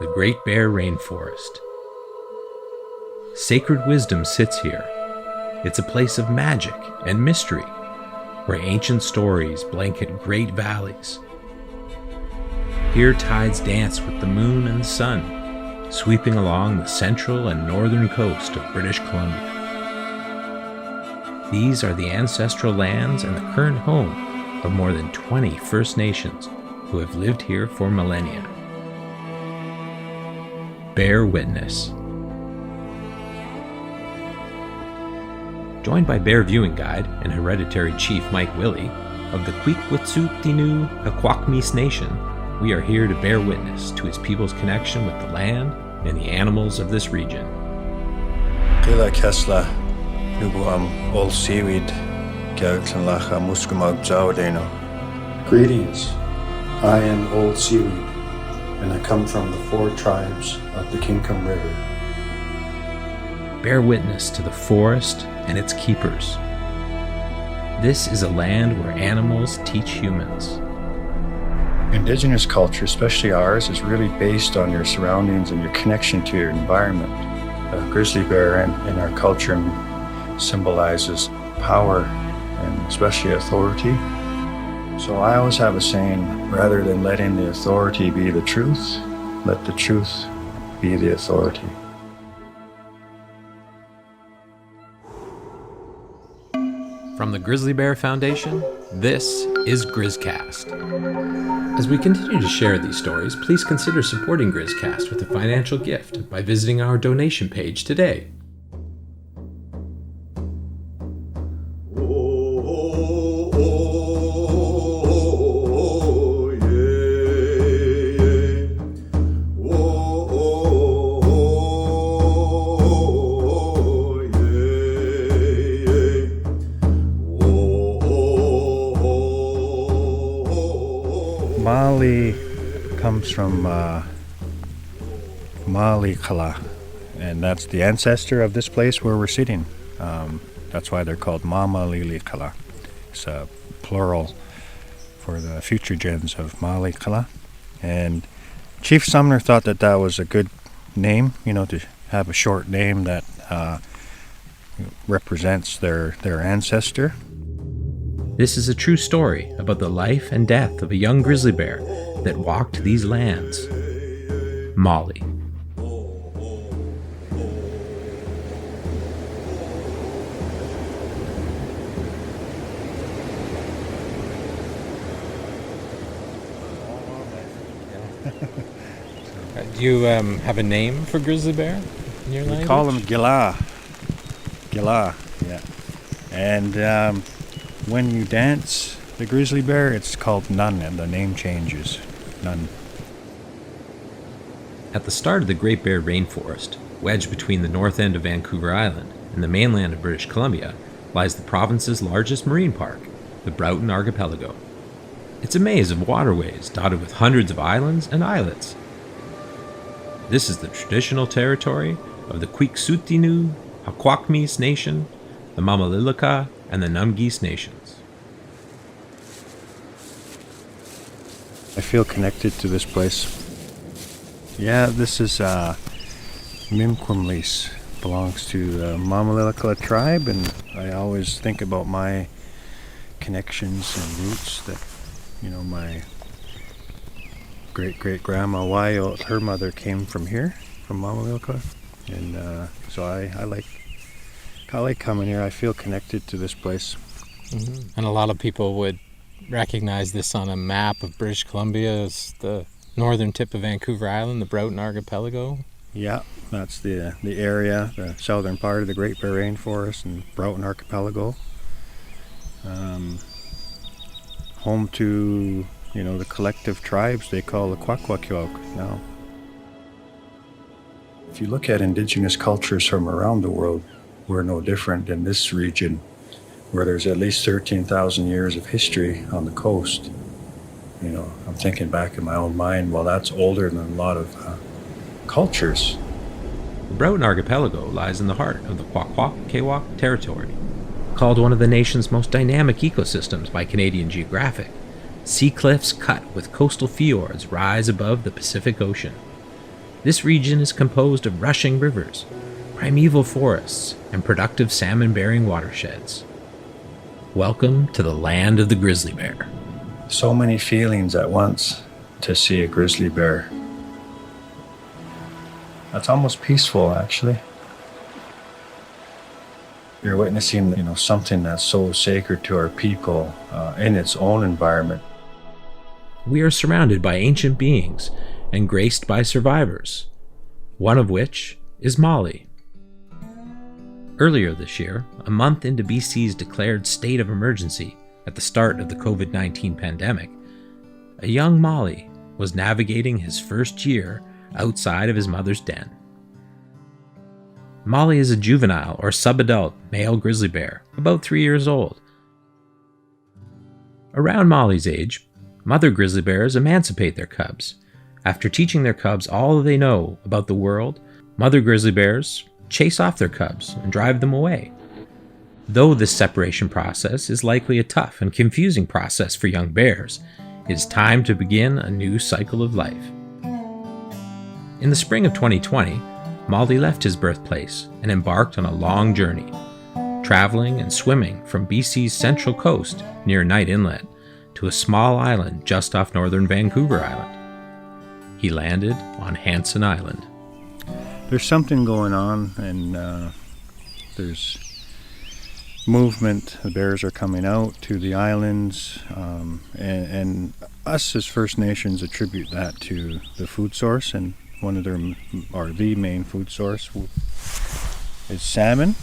the Great Bear Rainforest. Sacred wisdom sits here. It's a place of magic and mystery, where ancient stories blanket great valleys. Here tides dance with the moon and the sun, sweeping along the central and northern coast of British Columbia. These are the ancestral lands and the current home of more than 20 First Nations who have lived here for millennia. Bear Witness. Joined by bear viewing guide and hereditary chief Mike Willie of the Kwikwasut'inuxw Haxwa'mis Nation, we are here to bear witness to his people's connection with the land and the animals of this region. Old seaweed, Greetings, I am Old Seaweed, and I come from the 4 tribes of the Kinkum River. Bear witness to the forest and its keepers. This is a land where animals teach humans. Indigenous culture, especially ours, is really based on your surroundings and your connection to your environment. A grizzly bear in our culture symbolizes power and especially authority. So I always have a saying, rather than letting the authority be the truth, let the truth be the authority. From the Grizzly Bear Foundation, this is GRIZZCAST. As we continue to share these stories, please consider supporting GRIZZCAST with a financial gift by visiting our donation page today. Mali comes from Mali Kala, and that's the ancestor of this place where we're sitting. That's why they're called Mama Lili Kala. It's a plural for the future gens of Mali Kala. And Chief Sumner thought that that was a good name, to have a short name that represents their ancestor. This is a true story about the life and death of a young grizzly bear that walked these lands. Molly. Do you have a name for grizzly bear in your language? We call them Gila. Gila, yeah. And when you dance the grizzly bear, it's called Nun, and the name changes. Nun. At the start of the Great Bear Rainforest, wedged between the north end of Vancouver Island and the mainland of British Columbia, lies the province's largest marine park, the Broughton Archipelago. It's a maze of waterways dotted with hundreds of islands and islets. This is the traditional territory of the Kwikwasut'inuxw Haxwa'mis Nation, the Mamalilika, and the Numgis Nations. I feel connected to this place. Yeah, this is Mimquamlis, belongs to the Mamalilika tribe, and I always think about my connections and roots that, my great-great-grandma Wayo, her mother came from here, from Mamalilika, and so I like coming here. I feel connected to this place. Mm-hmm. And a lot of people would recognize this on a map of British Columbia as the northern tip of Vancouver Island, the Broughton Archipelago. Yeah, that's the area, the southern part of the Great Bear Rainforest and Broughton Archipelago. Home to, the collective tribes they call the Kwikwasut'inuxw now. If you look at Indigenous cultures from around the world, we're no different in this region, where there's at least 13,000 years of history on the coast. I'm thinking back in my own mind, well, that's older than a lot of cultures. The Broughton Archipelago lies in the heart of the Kwikwasut'inuxw territory. Called one of the nation's most dynamic ecosystems by Canadian Geographic, sea cliffs cut with coastal fjords rise above the Pacific Ocean. This region is composed of rushing rivers, primeval forests, and productive salmon-bearing watersheds. Welcome to the land of the grizzly bear. So many feelings at once to see a grizzly bear. That's almost peaceful, actually. You're witnessing, something that's so sacred to our people in its own environment. We are surrounded by ancient beings and graced by survivors, one of which is Molly. Earlier this year, a month into BC's declared state of emergency at the start of the COVID-19 pandemic, a young Molly was navigating his first year outside of his mother's den. Molly is a juvenile or subadult male grizzly bear, about 3 years old. Around Molly's age, mother grizzly bears emancipate their cubs. After teaching their cubs all they know about the world, mother grizzly bears chase off their cubs and drive them away. Though this separation process is likely a tough and confusing process for young bears, it is time to begin a new cycle of life. In the spring of 2020, Molly left his birthplace and embarked on a long journey, traveling and swimming from BC's central coast near Knight Inlet to a small island just off northern Vancouver Island. He landed on Hansen Island. There's something going on, and there's movement. The bears are coming out to the islands, and us as First Nations attribute that to the food source, and one of their, or the main food source is salmon,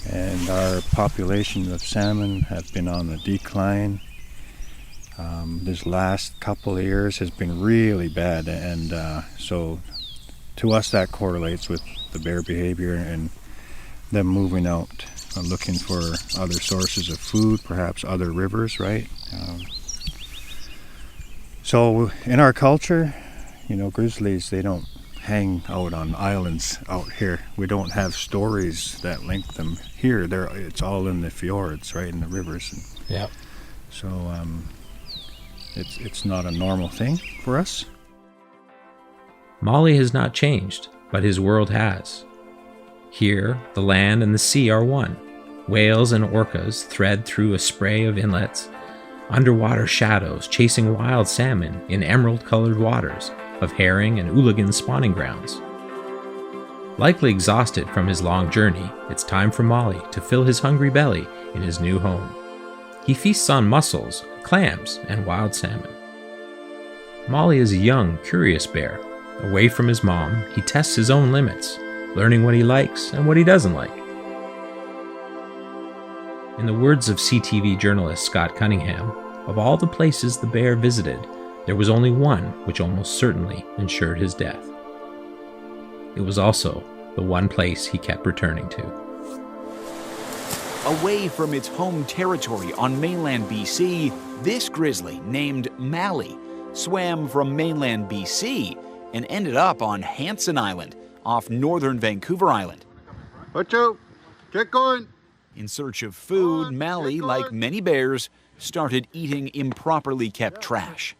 and our population of salmon have been on the decline. This last couple of years has been really bad, and so to us that correlates with the bear behavior and them moving out, looking for other sources of food, perhaps other rivers, right? So in our culture, grizzlies, they don't hang out on islands out here. We don't have stories that link them here. It's all in the fjords, right, in the rivers. Yep. So it's not a normal thing for us. Molly has not changed, but his world has. Here, the land and the sea are one. Whales and orcas thread through a spray of inlets, underwater shadows chasing wild salmon in emerald-colored waters of herring and ooligan spawning grounds. Likely exhausted from his long journey, it's time for Molly to fill his hungry belly in his new home. He feasts on mussels, clams, and wild salmon. Molly is a young, curious bear. Away from his mom, he tests his own limits, learning what he likes and what he doesn't like. In the words of CTV journalist Scott Cunningham, of all the places the bear visited, there was only one which almost certainly ensured his death. It was also the one place he kept returning to. Away from its home territory on mainland BC, this grizzly, named Mally, swam from mainland BC and ended up on Hansen Island, off northern Vancouver Island. Watch out! Get going! In search of food, Mally, like many bears, started eating improperly kept trash.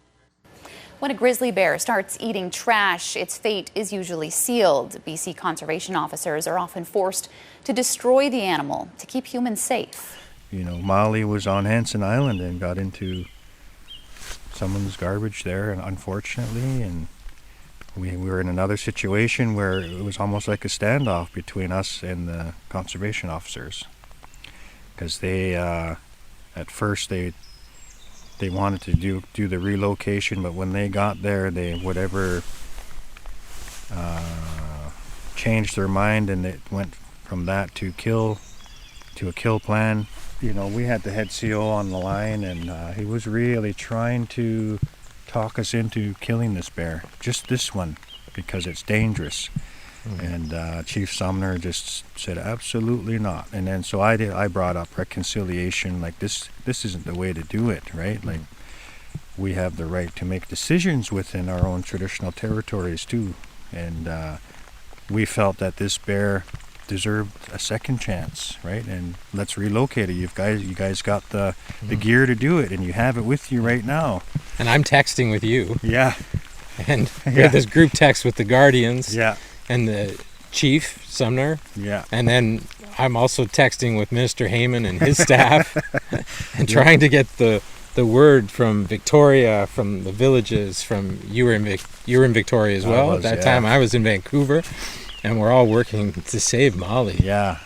When a grizzly bear starts eating trash, its fate is usually sealed. BC conservation officers are often forced to destroy the animal to keep humans safe. Molly was on Hansen Island and got into someone's garbage there, and unfortunately, and we were in another situation where it was almost like a standoff between us and the conservation officers, because they at first they wanted to do the relocation, but when they got there, they changed their mind, and it went from that to a kill plan. We had the head CO on the line, and he was really trying to talk us into killing this bear, just this one, because it's dangerous. And Chief Sumner just said absolutely not. And then so I brought up reconciliation, like this isn't the way to do it, right? Like, we have the right to make decisions within our own traditional territories too, and we felt that this bear deserved a second chance, right? And let's relocate it. You guys got the gear to do it, and you have it with you right now. And I'm texting with you. Yeah. And we had this group text with the Guardians Yeah. and the Chief, Sumner. Yeah. And then I'm also texting with Minister Heyman and his staff and trying to get the word from Victoria, from the villages, from you were in Victoria as well. At that time I was in Vancouver, and we're all working to save Molly. Yeah,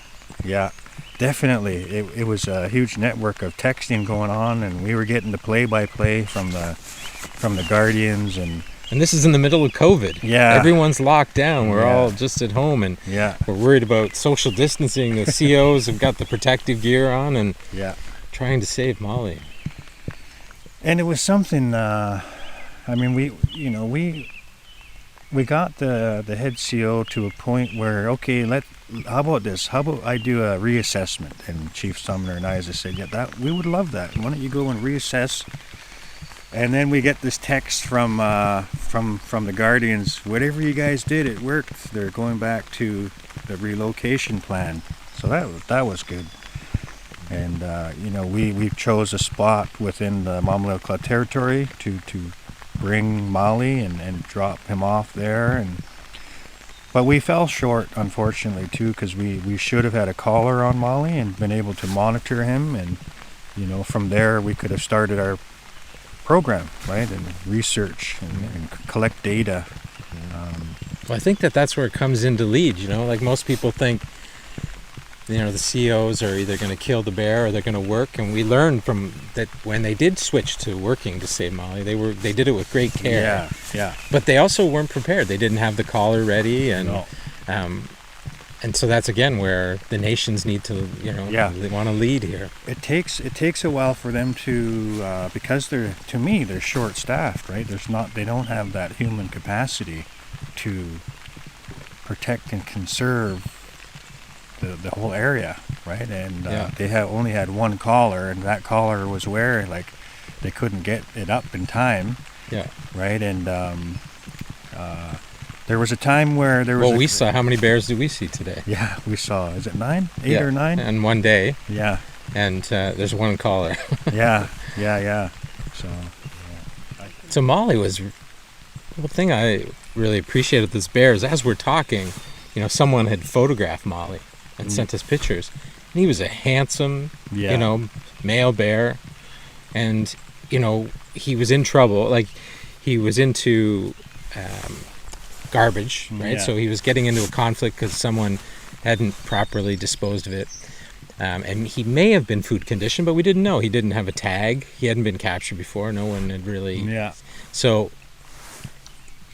definitely. It was a huge network of texting going on, and we were getting the play-by-play from the Guardians, and this is in the middle of COVID. Yeah. Everyone's locked down. We're all just at home, and we're worried about social distancing. The COs have got the protective gear on and trying to save Molly. And it was something, I mean, we got the head CO to a point where, okay, how about this? How about I do a reassessment? And Chief Sumner and I just said, we would love that. Why don't you go and reassess? And then we get this text from the Guardians, whatever you guys did, it worked. They're going back to the relocation plan. So that was good. And, we chose a spot within the Mamlilka territory to bring Molly and drop him off there. But we fell short, unfortunately, too, because we should have had a collar on Molly and been able to monitor him. And, from there we could have started our program, right, and research and collect data. Well, I think that's where it comes into lead, like most people think, the COs are either going to kill the bear or they're going to work, and we learned from that when they did switch to working to save Molly, they did it with great care. Yeah. But they also weren't prepared. They didn't have the collar ready, and and so that's again where the nations need to, they want to lead here. It takes a while for them to because they're short-staffed, right? They don't have that human capacity to protect and conserve the whole area, right? And they only had one collar, and that collar was where they couldn't get it up in time. Yeah. Right, and there was a time where there was. Well, we saw, how many bears do we see today? Yeah, we saw. Is it 8 or 9? And one day. Yeah. And there's one collar. Yeah. So Molly was. The thing I really appreciated this bear is, as we're talking, someone had photographed Molly and sent us pictures. And he was a handsome, male bear, and he was in trouble. Like, he was into garbage, right? So he was getting into a conflict because someone hadn't properly disposed of it. And he may have been food conditioned, but we didn't know. He didn't have a tag. He hadn't been captured before. No one had really. Yeah. So,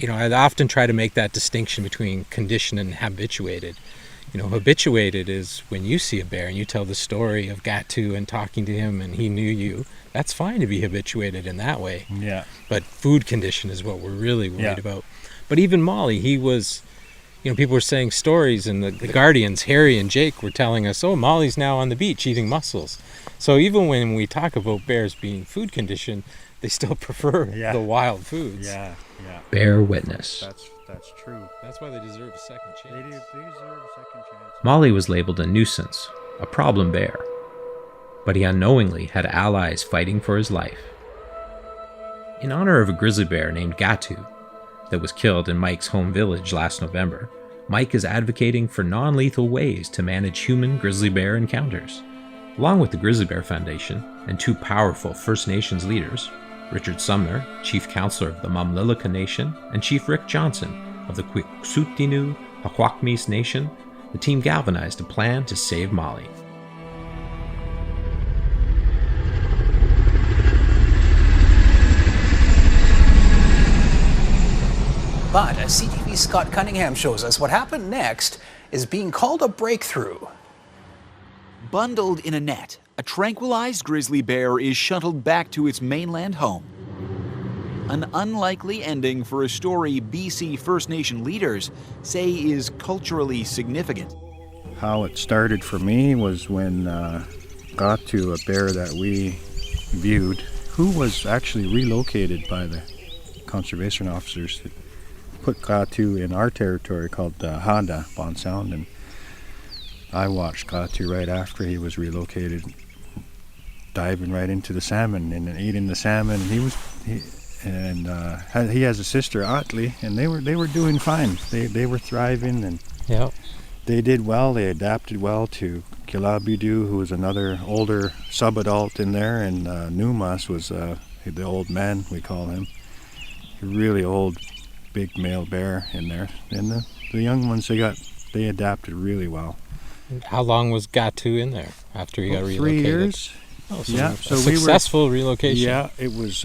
I'd often try to make that distinction between conditioned and habituated. Habituated is when you see a bear and you tell the story of Gatu and talking to him and he knew you. That's fine to be habituated in that way. Yeah. But food condition is what we're really worried about. But even Molly, he was, people were saying stories, and the Guardians, Harry and Jake, were telling us, oh, Molly's now on the beach eating mussels. So even when we talk about bears being food conditioned, they still prefer the wild foods. Yeah. Bear witness. That's true. That's why they deserve a second chance. They deserve a second chance. Molly was labeled a nuisance, a problem bear, but he unknowingly had allies fighting for his life. In honor of a grizzly bear named Gatu that was killed in Mike's home village last November, Mike is advocating for non-lethal ways to manage human grizzly bear encounters. Along with the Grizzly Bear Foundation and 2 powerful First Nations leaders, Richard Sumner, Chief Counselor of the Mamlilka Nation, and Chief Rick Johnson of the Kwikwasut'inuxw Haxwa'mis Nation, the team galvanized a plan to save Molly. But as CTV's Scott Cunningham shows us, what happened next is being called a breakthrough. Bundled in a net, a tranquilized grizzly bear is shuttled back to its mainland home. An unlikely ending for a story BC First Nation leaders say is culturally significant. How it started for me was when got to a bear that we viewed, who was actually relocated by the conservation officers that put Gatu in our territory called Hada, Bond Sound, and I watched Gatu right after he was relocated, diving right into the salmon and eating the salmon. and he has a sister, Otley, and they were doing fine. They were thriving, and Yeah. they did well. They adapted well to Kilabidu, who was another older sub-adult in there, and Numas was the old man, we call him. A really old, big male bear in there. And the young ones, they adapted really well. How long was Gatu in there after he got relocated? 3 years. Oh, so Yeah, a so we were- successful relocation. Yeah, it was.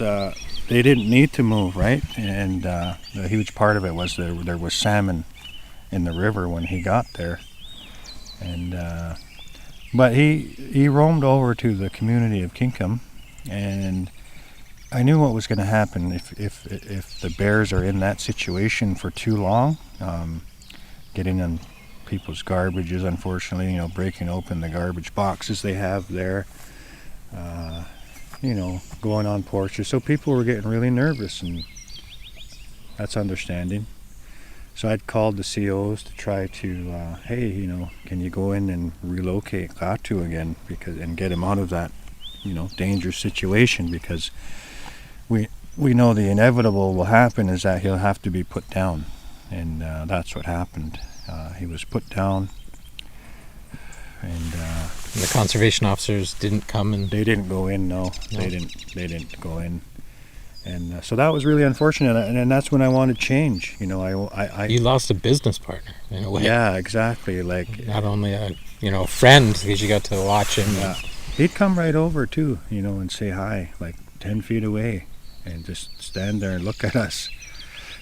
They didn't need to move, right? And a huge part of it was there was salmon in the river when he got there. And but he roamed over to the community of Kinkum, and I knew what was going to happen if the bears are in that situation for too long, getting in people's garbages, unfortunately, breaking open the garbage boxes they have there, going on porches. So people were getting really nervous, and that's understanding. So I'd called the COs to try to, hey, can you go in and relocate Gatu again, and get him out of that, dangerous situation, because we know the inevitable will happen is that he'll have to be put down, and that's what happened. He was put down, and The conservation officers didn't come and... they didn't go in. No. They didn't go in, and so that was really unfortunate. And that's when I wanted change. You lost a business partner in a way. Yeah, exactly. Like Not only a friend, because you got to watch him. Yeah. He'd come right over too, and say hi, like 10 feet away, and just stand there and look at us.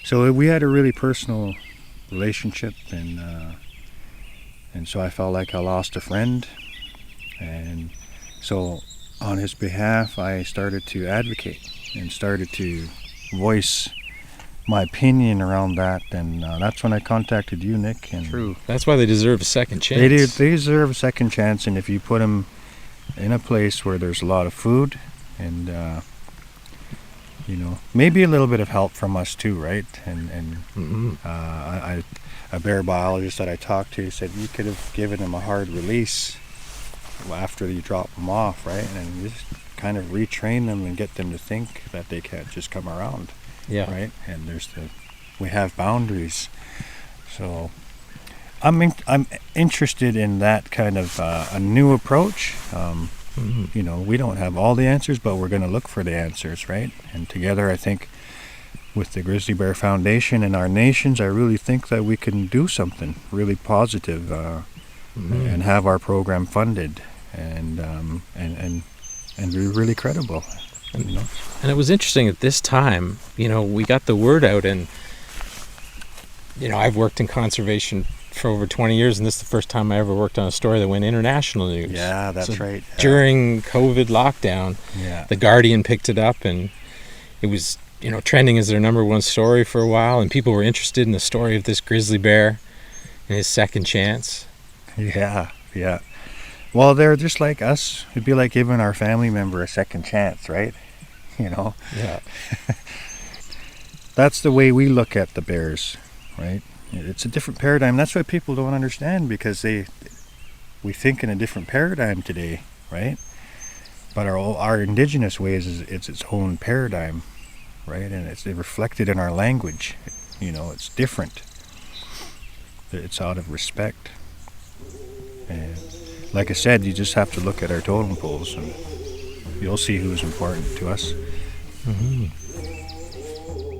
So we had a really personal relationship, and so I felt like I lost a friend, and so on his behalf I started to advocate and started to voice my opinion around that, and that's when I contacted you, Nick. And True. That's why they deserve a second chance. They deserve a second chance, and if you put them in a place where there's a lot of food, and maybe a little bit of help from us too, right? And a bear biologist that I talked to said you could have given them a hard release after you drop them off, right? And just kind of retrain them and get them to think that they can't just come around, Yeah. right? And we have boundaries, so I'm interested in that kind of a new approach. We don't have all the answers, but we're going to look for the answers, right? And together, I think, with the Grizzly Bear Foundation and our nations, I really think that we can do something really positive and have our program funded and be really credible. And it was interesting at this time, we got the word out, and I've worked in conservation for over 20 years, and this is the first time I ever worked on a story that went international news. Yeah, that's right. Yeah. During COVID lockdown, The Guardian picked it up, and it was, trending as their number one story for a while, and people were interested in the story of this grizzly bear and his second chance. Yeah. Well, they're just like us. It'd be like giving our family member a second chance, right? Yeah. That's the way we look at the bears, right? It's a different paradigm. That's what people don't understand, because we think in a different paradigm today, right? But our indigenous ways it's its own paradigm, right? And it's reflected in our language. It's different. It's out of respect. And like I said, you just have to look at our totem poles, and you'll see who's important to us.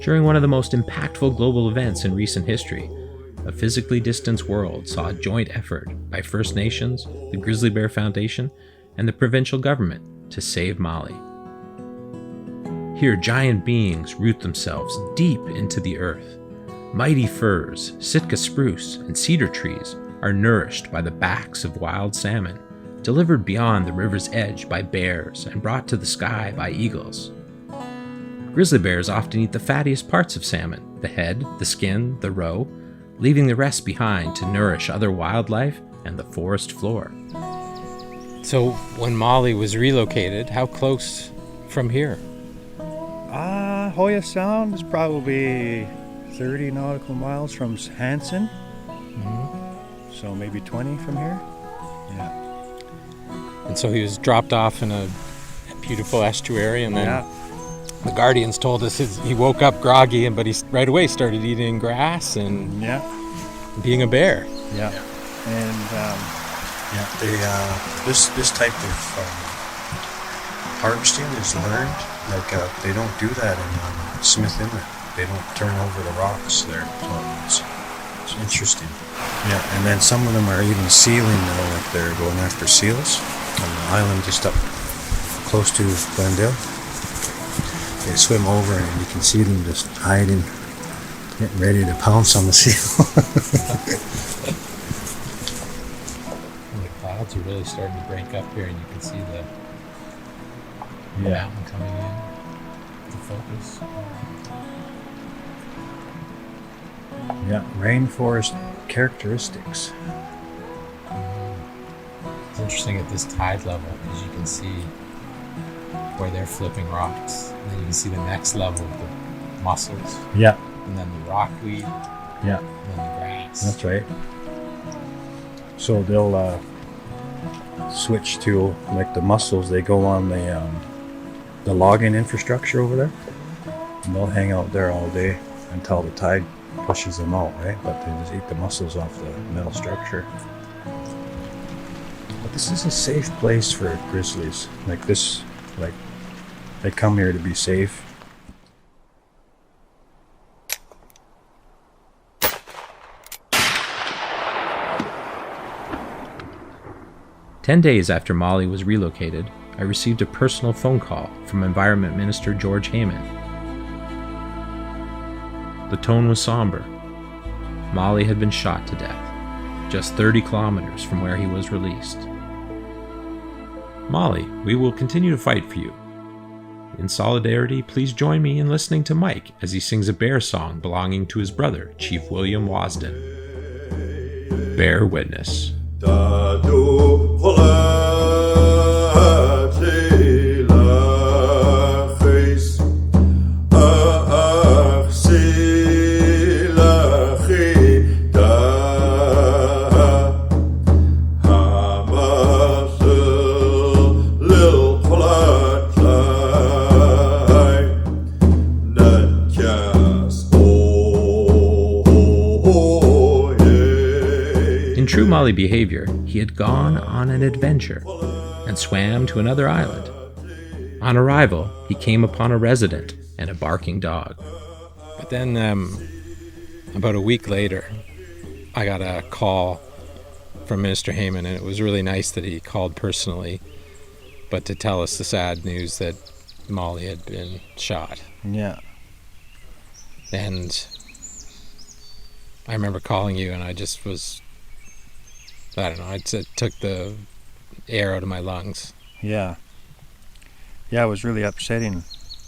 During one of the most impactful global events in recent history, a physically distanced world saw a joint effort by First Nations, the Grizzly Bear Foundation, and the provincial government to save Mali. Here, giant beings root themselves deep into the earth. Mighty firs, Sitka spruce, and cedar trees are nourished by the backs of wild salmon, delivered beyond the river's edge by bears and brought to the sky by eagles. Grizzly bears often eat the fattiest parts of salmon, the head, the skin, the roe, leaving the rest behind to nourish other wildlife and the forest floor. So when Mali was relocated, how close from here? Hoya Sound is probably 30 nautical miles from Hansen. So maybe 20 from here. Yeah. And so he was dropped off in a beautiful estuary, and then The Guardians told us he woke up groggy, but he right away started eating grass and being a bear. Yeah. And this type of harvesting is learned. Like they don't do that in Smith Inlet. They don't turn over the rocks there. So it's interesting. Yeah, and then some of them are even sealing now, like they're going after seals on the island just up close to Glendale. They swim over and you can see them just hiding, getting ready to pounce on the seal. The clouds are really starting to break up here, and you can see the mountain coming in to focus. Yeah, rainforest characteristics. It's interesting at this tide level because you can see where they're flipping rocks, and then you can see the next level of the mussels. Yeah. And then the rockweed. Yeah. And then the grass. That's right. So they'll switch to, like the mussels, they go on the logging infrastructure over there, and they'll hang out there all day until the tide pushes them out, right? But they just eat the mussels off the metal structure. But this is a safe place for grizzlies. Like this, like they come here to be safe. "10 days after Molly was relocated, I received a personal phone call from Environment Minister George Heyman. The tone was somber. Molly had been shot to death, just 30 kilometers from where he was released. Molly, we will continue to fight for you. In solidarity, please join me in listening to Mike as he sings a bear song belonging to his brother, Chief William Wasden. Bear witness." In true Molly behavior, he had gone on an adventure and swam to another island. On arrival, he came upon a resident and a barking dog. But then, about a week later, I got a call from Minister Heyman, and it was really nice that he called personally, but to tell us the sad news that Molly had been shot. Yeah. And I remember calling you, and I just was, I don't know, it took the air out of my lungs. Yeah. Yeah, it was really upsetting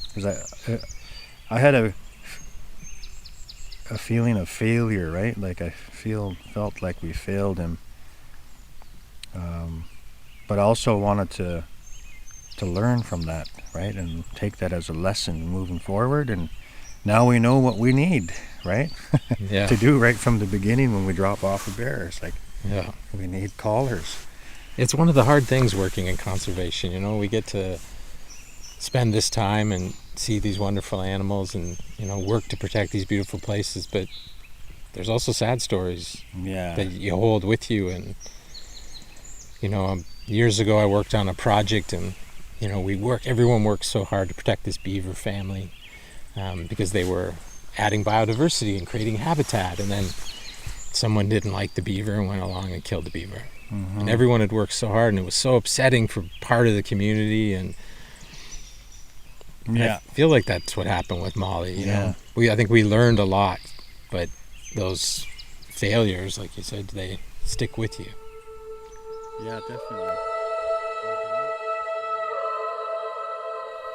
because I had a feeling of failure, right? Like I felt like we failed him, but I also wanted to learn from that, right, and take that as a lesson moving forward. And now we know what we need, right? Yeah. To do right from the beginning when we drop off a bear. It's like, Yeah. we need collars. It's one of the hard things working in conservation, you know. We get to spend this time and see these wonderful animals and, you know, work to protect these beautiful places, but there's also sad stories that you hold with you. And, you know, years ago I worked on a project, and, you know, everyone worked so hard to protect this beaver family because they were adding biodiversity and creating habitat, and then someone didn't like the beaver and went along and killed the beaver. Mm-hmm. And everyone had worked so hard, and it was so upsetting for part of the community. And I feel like that's what happened with Molly. You know, I think we learned a lot, but those failures, like you said, they stick with you. Yeah, definitely.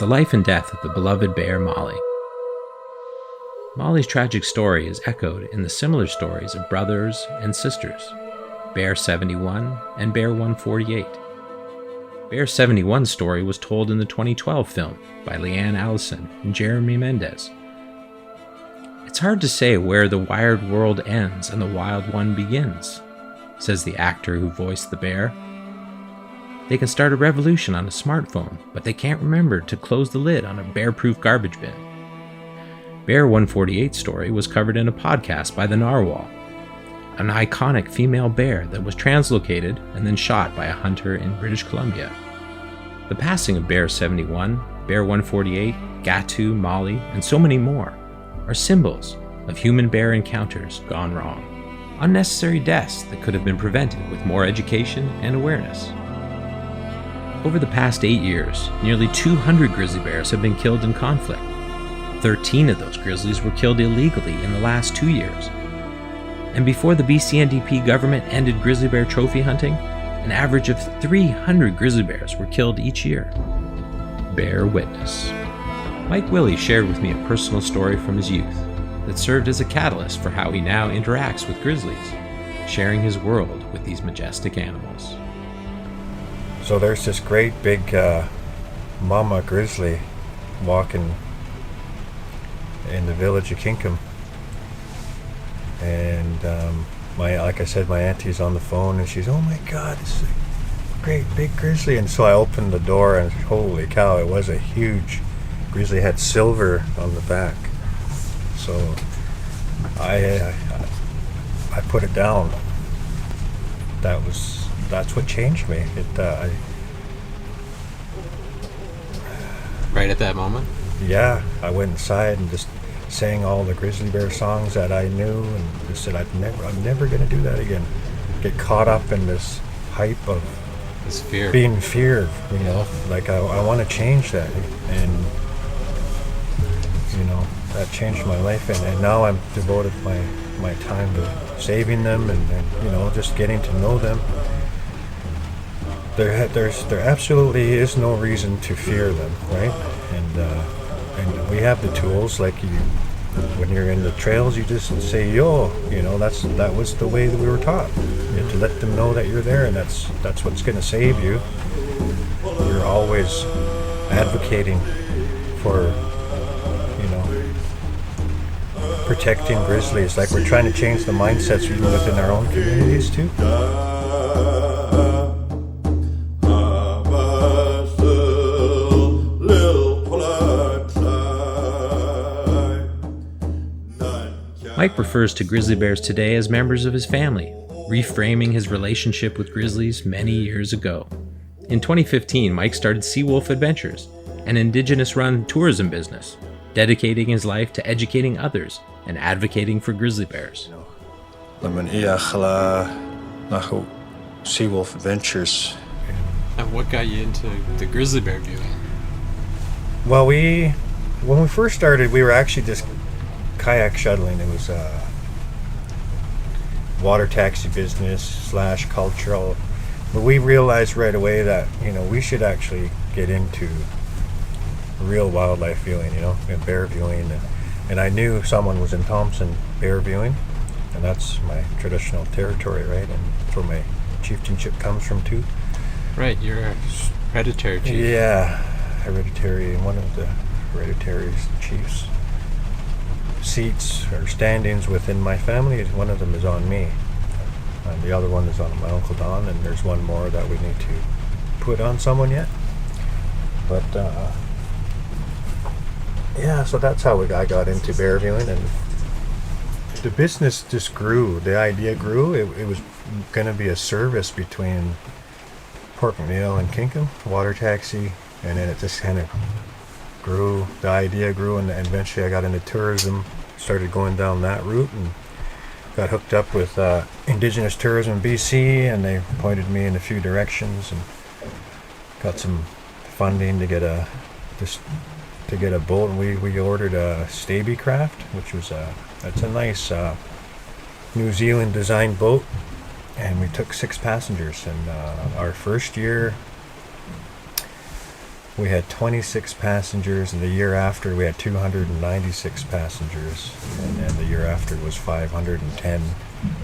The life and death of the beloved bear Molly. Molly's tragic story is echoed in the similar stories of brothers and sisters, Bear 71 and Bear 148. Bear 71's story was told in the 2012 film by Leanne Allison and Jeremy Mendez. "It's hard to say where the wired world ends and the wild one begins," says the actor who voiced the bear. They can start a revolution on a smartphone, but they can't remember to close the lid on a bear-proof garbage bin. Bear 148's story was covered in a podcast by the Narwhal, an iconic female bear that was translocated and then shot by a hunter in British Columbia. The passing of Bear 71, Bear 148, Gatu, Molly, and so many more are symbols of human-bear encounters gone wrong. Unnecessary deaths that could have been prevented with more education and awareness. Over the past 8 years, nearly 200 grizzly bears have been killed in conflict. 13 of those grizzlies were killed illegally in the last 2 years. And before the BC NDP government ended grizzly bear trophy hunting, an average of 300 grizzly bears were killed each year. Bear witness. Mike Willie shared with me a personal story from his youth that served as a catalyst for how he now interacts with grizzlies, sharing his world with these majestic animals. So there's this great big mama grizzly walking in the village of Kinkum, and like I said, my auntie's on the phone, and she's, "Oh my God, this is a great big grizzly!" And so I opened the door, and holy cow, it was a huge grizzly. Had silver on the back. So I put it down. That's what changed me. Right at that moment? Yeah, I went inside and just sang all the grizzly bear songs that I knew, and just said I'm never going to do that again. Get caught up in this hype of This fear. being feared, like I want to change that, and that changed my life, and now I'm devoted my time to saving them, and just getting to know them. There absolutely is no reason to fear them, right? And we have the tools, like when you're in the trails, you just say yo, that was the way that we were taught. You have to let them know that you're there, and that's what's going to save you. You're always advocating for protecting grizzlies. Like, we're trying to change the mindsets even within our own communities too. Mike refers to grizzly bears today as members of his family, reframing his relationship with grizzlies many years ago. In 2015, Mike started Seawolf Adventures, an Indigenous-run tourism business, dedicating his life to educating others and advocating for grizzly bears. Seawolf Adventures. And what got you into the grizzly bear viewing? Well, when we first started, we were actually just kayak shuttling. It was a water taxi business / cultural. But we realized right away that, we should actually get into real wildlife viewing, and bear viewing. And I knew someone was in Thompson bear viewing, and that's my traditional territory, right? And that's where my chieftainship comes from too. Right, you're a hereditary chief. Yeah, one of the hereditary chiefs. Seats or standings within my family, one of them is on me, and the other one is on my Uncle Don, and there's one more that we need to put on someone yet. But so that's how I got into bear viewing, and the business just grew. The idea grew. It was going to be a service between Port McNeill and Kinkum, water taxi, and then it just kind of grew. The idea grew, and eventually I got into tourism, started going down that route, and got hooked up with Indigenous Tourism BC, and they pointed me in a few directions, and got some funding to get a boat, and we ordered a Staby craft, which was that's a nice New Zealand designed boat, and we took 6 passengers, and our first year we had 26 passengers, and the year after we had 296 passengers, and then the year after was 510.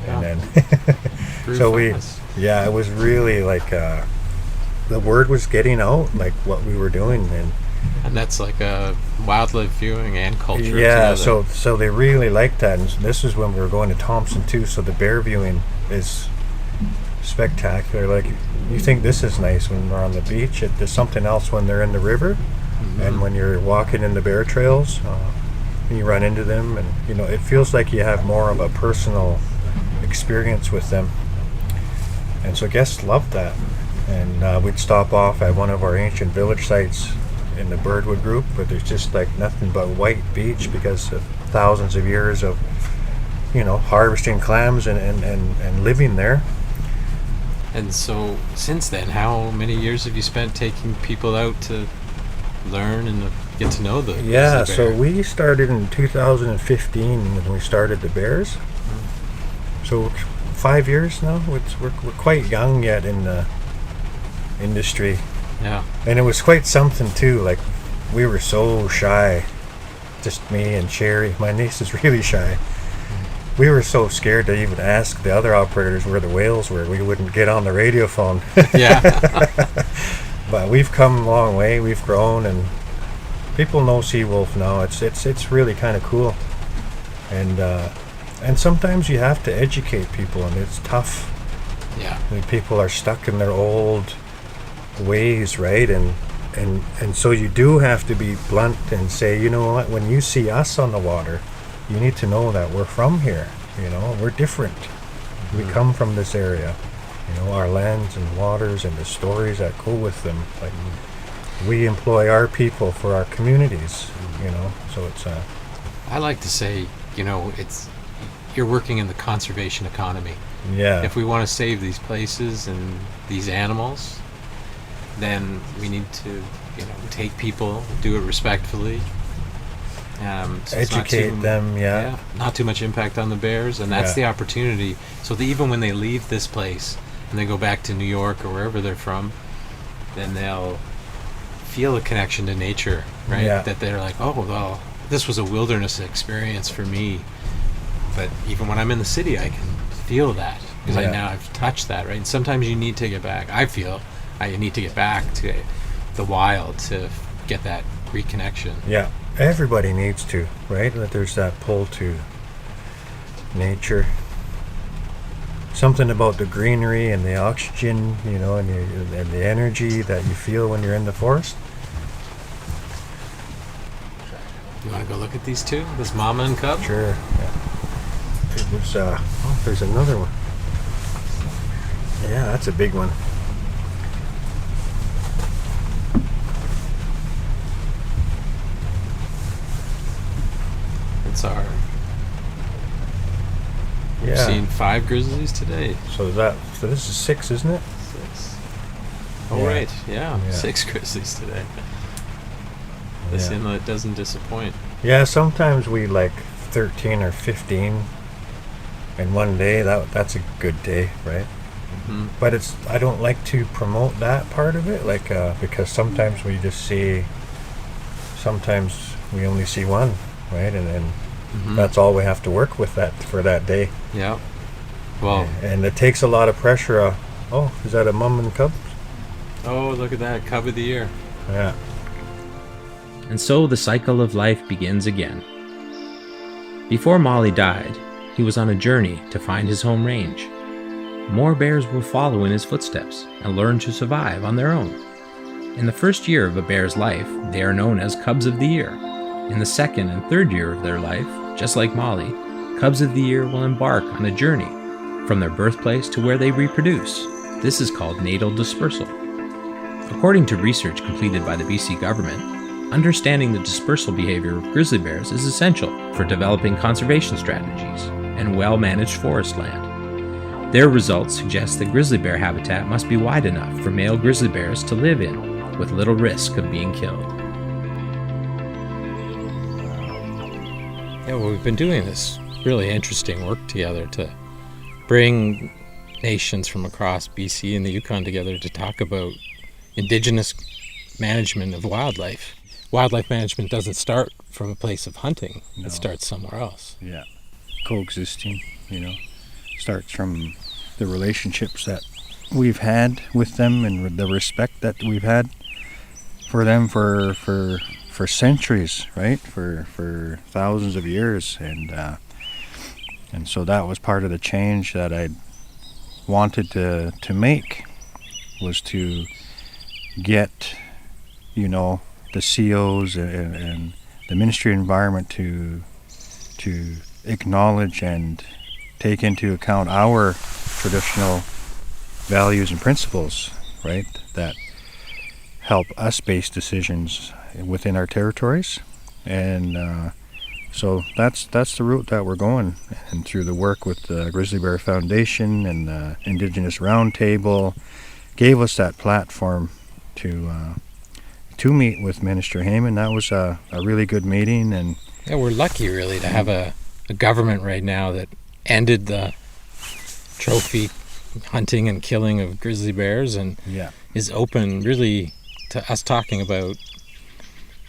Yeah. And then so it was really like the word was getting out, like what we were doing, and that's like a wildlife viewing and culture. Yeah, together. so they really liked that, and this is when we were going to Thompson too. So the bear viewing is spectacular. Like, you think this is nice when we're on the beach. There's something else when they're in the river, and when you're walking in the bear trails, and you run into them, and it feels like you have more of a personal experience with them. And so guests loved that. And we'd stop off at one of our ancient village sites in the Birdwood group, but there's just like nothing but white beach because of thousands of years of harvesting clams and living there. And so since then, how many years have you spent taking people out to learn and get to know the grizzly bear? So we started in 2015 when we started the bears. So 5 years now. We're quite young yet in the industry. Yeah. And it was quite something too. Like, we were so shy, just me and Sherry. My niece is really shy. We were so scared to even ask the other operators where the whales were. We wouldn't get on the radio phone. Yeah. But we've come a long way. We've grown, and people know Seawolf now. It's really kind of cool. And sometimes you have to educate people, and it's tough. Yeah. I mean, people are stuck in their old ways, right? And so you do have to be blunt and say, you know what, when you see us on the water, you need to know that we're from here. We're different. We come from this area. Our lands and waters and the stories that go with them. Like, we employ our people for our communities. So it's I like to say, you're working in the conservation economy. Yeah. If we want to save these places and these animals, then we need to, take people, do it respectfully. So educate them, yeah. Not too much impact on the bears, and that's the opportunity. So that even when they leave this place and they go back to New York or wherever they're from, then they'll feel a connection to nature, right? Yeah. That they're like, oh, well, this was a wilderness experience for me. But even when I'm in the city, I can feel that because I've touched that, right? And sometimes you need to get back. I feel I need to get back to the wild to get that reconnection. Yeah, everybody needs to, right? That there's that pull to nature. Something about the greenery and the oxygen, and the energy that you feel when you're in the forest. You want to go look at these two? This mama and cub? Sure. Yeah. There's another one. Yeah, that's a big one. We've seen 5 grizzlies today. So this is 6, isn't it? 6. Oh, right. Yeah. 6 grizzlies today. This inlet doesn't disappoint. Yeah, sometimes we like 13 or 15 in one day. That's a good day, right? Mm-hmm. But I don't like to promote that part of it, like because sometimes we just see, sometimes we only see one, right? And then that's all we have to work with for that day. Yeah. Well. And it takes a lot of pressure off. Oh, is that a mum and cub? Oh, look at that, cub of the year. Yeah. And so the cycle of life begins again. Before Molly died, he was on a journey to find his home range. More bears will follow in his footsteps and learn to survive on their own. In the first year of a bear's life, they are known as Cubs of the Year. In the second and third year of their life, just like Molly, Cubs of the Year will embark on a journey from their birthplace to where they reproduce. This is called natal dispersal. According to research completed by the BC government, understanding the dispersal behavior of grizzly bears is essential for developing conservation strategies and well-managed forest land. Their results suggest that grizzly bear habitat must be wide enough for male grizzly bears to live in with little risk of being killed. Yeah, well, we've been doing this really interesting work together to bring nations from across BC and the Yukon together to talk about Indigenous management of wildlife. Wildlife management doesn't start from a place of hunting. No. It starts somewhere else. Yeah. Coexisting, starts from the relationships that we've had with them and the respect that we've had for them for centuries, right? For thousands of years, and so that was part of the change that I wanted to make was to get, the COs and the Ministry of Environment to acknowledge and take into account our traditional values and principles, right, that help us base decisions within our territories. And so that's the route that we're going, and through the work with the Grizzly Bear Foundation and the Indigenous Roundtable gave us that platform to meet with Minister Heyman. That was a really good meeting. And yeah, we're lucky really to have a government right now that ended the trophy hunting and killing of grizzly bears and is open really to us talking about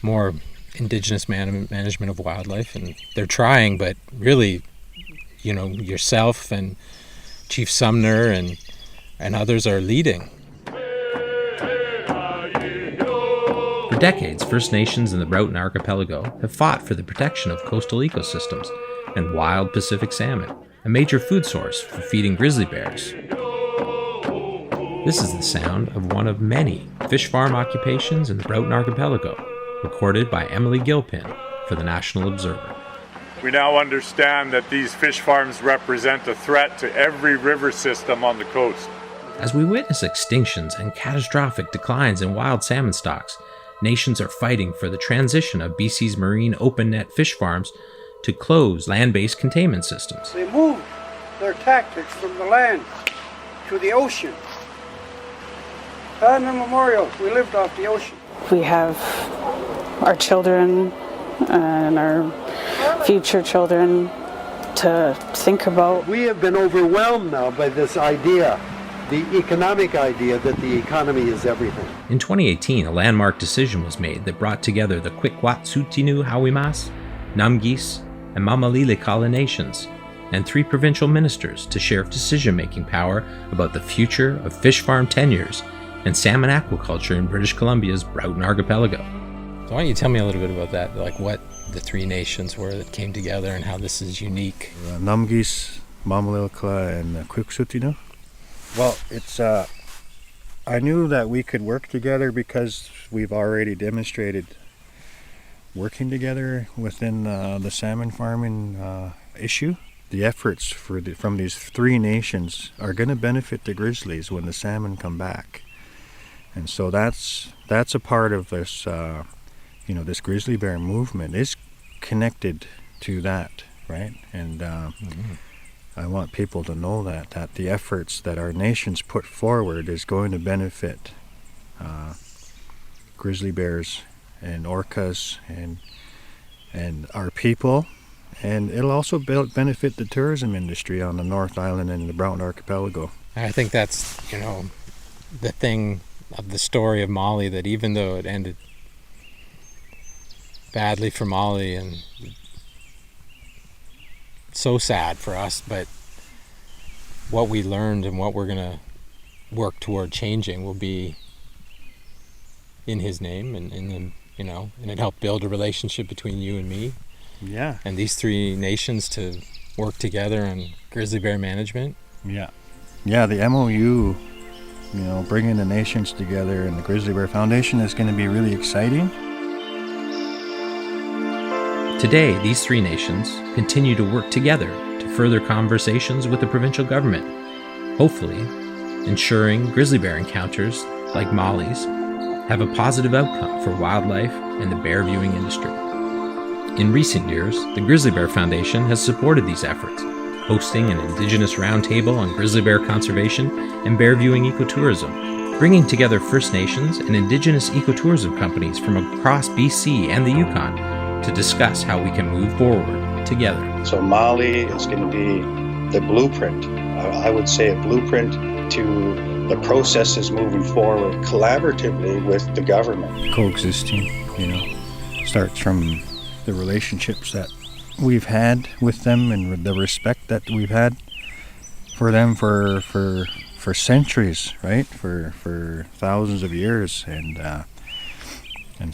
more Indigenous management of wildlife. And they're trying, but really, yourself and Chief Sumner and others are leading. For decades, First Nations in the Broughton Archipelago have fought for the protection of coastal ecosystems and wild Pacific salmon, a major food source for feeding grizzly bears. This is the sound of one of many fish farm occupations in the Broughton Archipelago, recorded by Emily Gilpin for the National Observer. We now understand that these fish farms represent a threat to every river system on the coast. As we witness extinctions and catastrophic declines in wild salmon stocks, nations are fighting for the transition of BC's marine open net fish farms to closed land-based containment systems. They moved their tactics from the land to the ocean. Time immemorial, we lived off the ocean. We have our children and our future children to think about. We have been overwhelmed now by this idea, the economic idea that the economy is everything. In 2018, a landmark decision was made that brought together the Kwikwasut'inuxw Haxwa'mis, Numgis, and Mamalilekala nations, and 3 provincial ministers to share decision-making power about the future of fish farm tenures and salmon aquaculture in British Columbia's Broughton Archipelago. So why don't you tell me a little bit about that, like what the 3 nations were that came together and how this is unique? Numgis, Mamalilekala, and Kwikwasut'inuxw. Well, it's I knew that we could work together because we've already demonstrated working together within the salmon farming issue. The efforts from these 3 nations are going to benefit the grizzlies when the salmon come back, and so that's a part of this. This grizzly bear movement is connected to that, right? And I want people to know that the efforts that our nations put forward is going to benefit grizzly bears and orcas and our people, and it'll also benefit the tourism industry on the North Island and the Broughton Archipelago. I think that's, the thing of the story of Molly, that even though it ended badly for Molly and so sad for us, but what we learned and what we're going to work toward changing will be in his name, and and it helped build a relationship between you and me. Yeah. And these 3 nations to work together on grizzly bear management. Yeah. Yeah, the MOU, bringing the nations together and the Grizzly Bear Foundation is going to be really exciting. Today, these 3 nations continue to work together to further conversations with the provincial government, hopefully ensuring grizzly bear encounters like Molly's have a positive outcome for wildlife and the bear viewing industry. In recent years, the Grizzly Bear Foundation has supported these efforts, hosting an Indigenous roundtable on grizzly bear conservation and bear viewing ecotourism, bringing together First Nations and Indigenous ecotourism companies from across BC and the Yukon to discuss how we can move forward together. So Molly is going to be the blueprint, I would say a blueprint to the processes moving forward collaboratively with the government. Coexisting, starts from the relationships that we've had with them and the respect that we've had for them for centuries, right? For thousands of years, and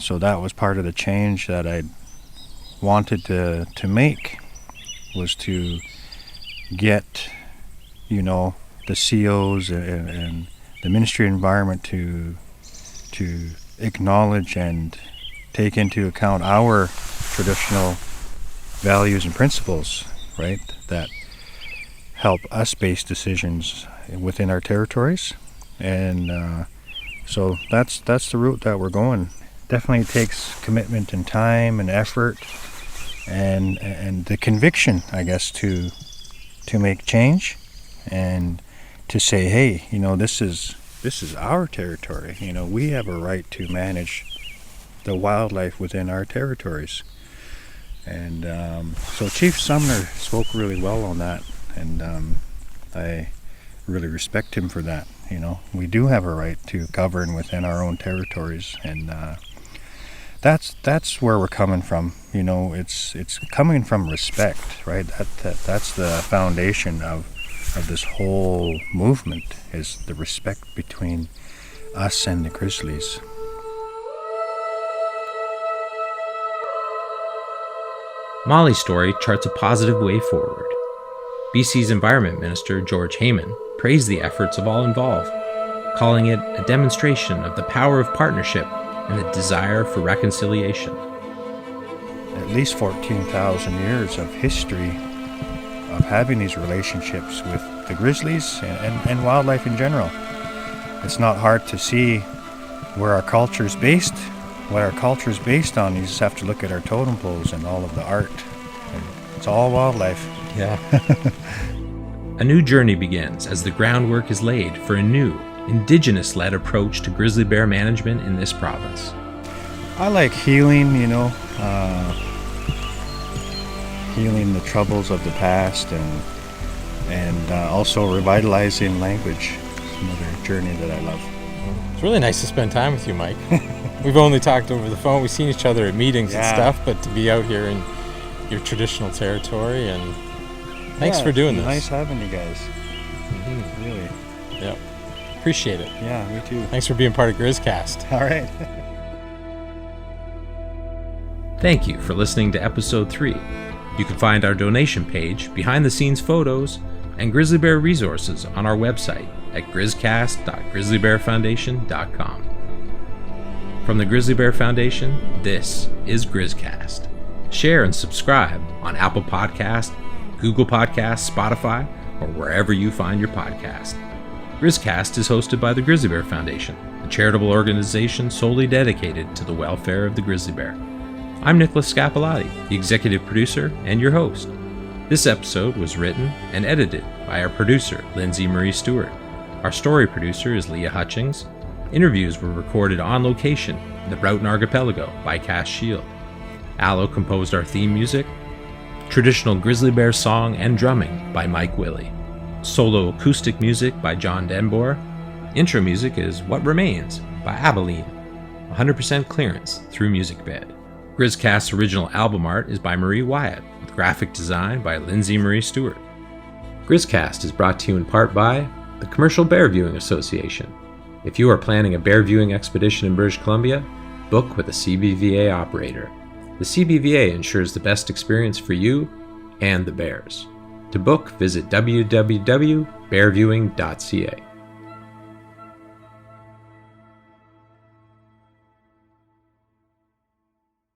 so that was part of the change that I wanted to make, was to get the COs and the Ministry of Environment to acknowledge and take into account our traditional values and principles, right, that help us base decisions within our territories. And so that's the route that we're going. Definitely takes commitment and time and effort and the conviction, I guess, to make change and to say, hey, this is our territory. We have a right to manage the wildlife within our territories. And so Chief Sumner spoke really well on that, and I really respect him for that. We do have a right to govern within our own territories, and that's where we're coming from. It's coming from respect, right? That's the foundation of this whole movement, is the respect between us and the grizzlies. Molly's story charts a positive way forward. BC's Environment Minister George Heyman praised the efforts of all involved, calling it a demonstration of the power of partnership and the desire for reconciliation. At least 14,000 years of history of having these relationships with the grizzlies and wildlife in general. It's not hard to see where our culture is based. What our culture is based on, you just have to look at our totem poles and all of the art. It's all wildlife. Yeah. A new journey begins as the groundwork is laid for a new, Indigenous-led approach to grizzly bear management in this province. I like healing, healing the troubles of the past and also revitalizing language. It's another journey that I love. It's really nice to spend time with you, Mike. We've only talked over the phone. We've seen each other at meetings and stuff, but to be out here in your traditional territory, and thanks for doing this. Nice having you guys. Mm-hmm. Really. Yep. Appreciate it. Yeah, me too. Thanks for being part of GRIZZCAST. All right. Thank you for listening to episode 3. You can find our donation page, behind-the-scenes photos, and grizzly bear resources on our website at grizzcast.grizzlybearfoundation.com. From the Grizzly Bear Foundation, this is GRIZZCAST. Share and subscribe on Apple Podcasts, Google Podcasts, Spotify, or wherever you find your podcast. GRIZZCAST is hosted by the Grizzly Bear Foundation, a charitable organization solely dedicated to the welfare of the grizzly bear. I'm Nicholas Scapolati, the executive producer and your host. This episode was written and edited by our producer, Lindsay Marie Stewart. Our story producer is Leah Hutchings. Interviews were recorded on location in the Broughton Archipelago by Cass Shield. Aloe composed our theme music. Traditional grizzly bear song and drumming by Mike Willie. Solo acoustic music by John Denbor. Intro music is What Remains by Abilene. 100% clearance through MusicBed. GRIZZCAST's original album art is by Marie Wyatt, with graphic design by Lindsay Marie Stewart. GRIZZCAST is brought to you in part by the Commercial Bear Viewing Association. If you are planning a bear viewing expedition in British Columbia, book with a CBVA operator. The CBVA ensures the best experience for you and the bears. To book, visit www.bearviewing.ca.